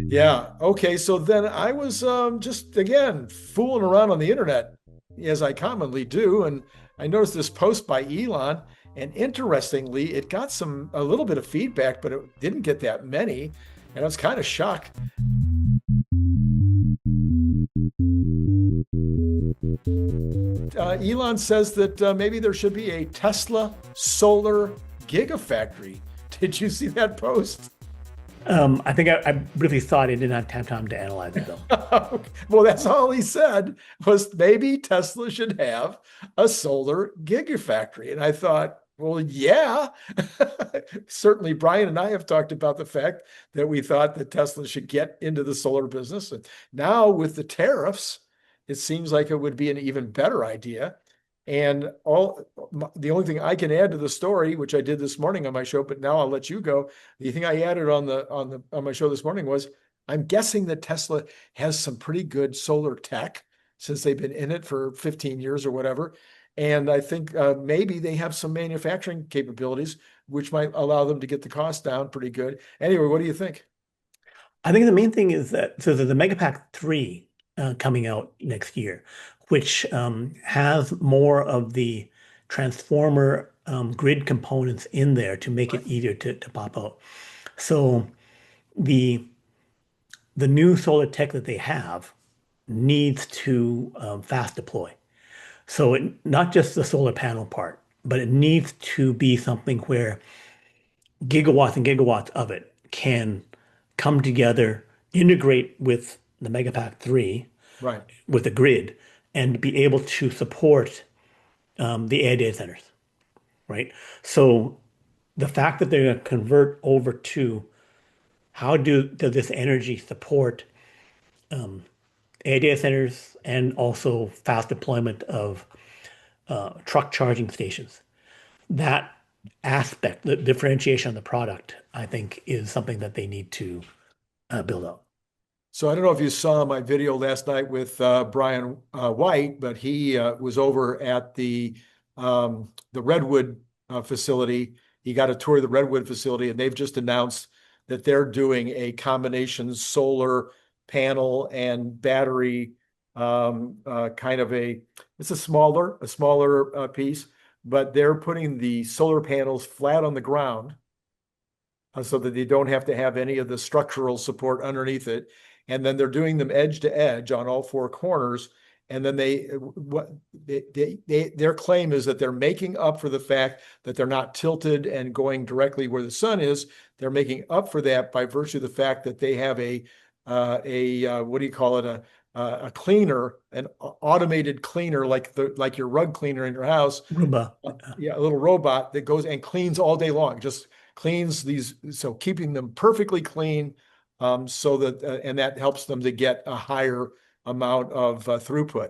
Yeah. Okay. So then I was just again fooling around on the internet as I commonly do, and I noticed this post by Elon, and interestingly, it got a little bit of feedback, but it didn't get that many, and I was kind of shocked. Elon says that maybe there should be a Tesla solar gigafactory. Did you see that post? I think I really thought I did not have time to analyze it though. Well, that's all he said was maybe Tesla should have a solar gigafactory. And I thought, well, yeah, certainly Brian and I have talked about the fact that we thought that Tesla should get into the solar business. And now with the tariffs, it seems like it would be an even better idea. And the only thing I can add to the story, which I did this morning on my show, but now I'll let you go. The thing I added on my show this morning was I'm guessing that Tesla has some pretty good solar tech since they've been in it for 15 years or whatever. And I think maybe they have some manufacturing capabilities, which might allow them to get the cost down pretty good. Anyway, what do you think? I think the main thing is that so there's the Megapack 3 coming out next year, which has more of the transformer grid components in there to make it easier to pop out. So the new solar tech that they have needs to fast deploy. So not just the solar panel part, but it needs to be something where gigawatts and gigawatts of it can come together, integrate with the Megapack 3 Right. with the grid, and be able to support the AI data centers, right? So the fact that they're going to convert over to how does this energy support AI data centers and also fast deployment of truck charging stations. That aspect, the differentiation of the product, I think, is something that they need to build out. So I don't know if you saw my video last night with Brian White, but he was over at the Redwood facility. He got a tour of the Redwood facility, and they've just announced that they're doing a combination solar panel and battery kind of it's a smaller piece, but they're putting the solar panels flat on the ground so that they don't have to have any of the structural support underneath it. And then they're doing them edge to edge on all four corners. And then their claim is that they're making up for the fact that they're not tilted and going directly where the sun is. They're making up for that by virtue of the fact that they have a what do you call it? A cleaner, an automated cleaner, like your rug cleaner in your house. Roomba. Yeah, a little robot that goes and cleans all day long, just cleans these, so keeping them perfectly clean, so that and that helps them to get a higher amount of throughput.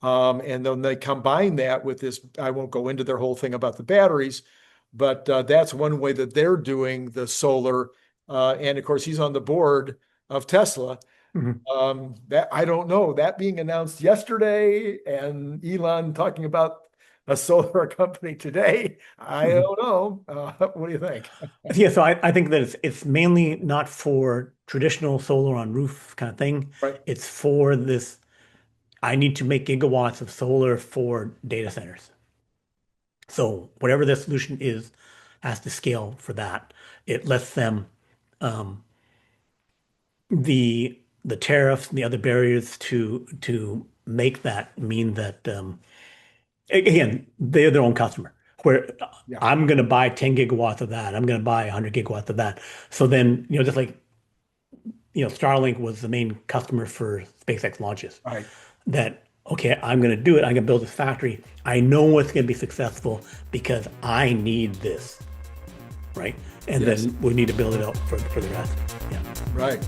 And then they combine that with this. I won't go into their whole thing about the batteries, but that's one way that they're doing the solar. And of course, he's on the board of Tesla. Mhm. That I don't know, that being announced yesterday and Elon talking about a solar company today. I Mhm. don't know. What do you think? Yeah, so I think that it's mainly not for traditional solar on roof kind of thing. Right. It's for this, I need to make gigawatts of solar for data centers. So whatever the solution is has to scale for that. It lets them um, the tariffs and the other barriers to make that mean that again, they're their own customer. Where Yeah. I'm going to buy 10 gigawatts of that, I'm going to buy 100 gigawatts of that. So then, just like Starlink was the main customer for SpaceX launches. Right. That okay, I'm going to do it. I'm going to build this factory. I know it's going to be successful because I need this, right? And Yes. then we need to build it out for the rest. Yeah. Right.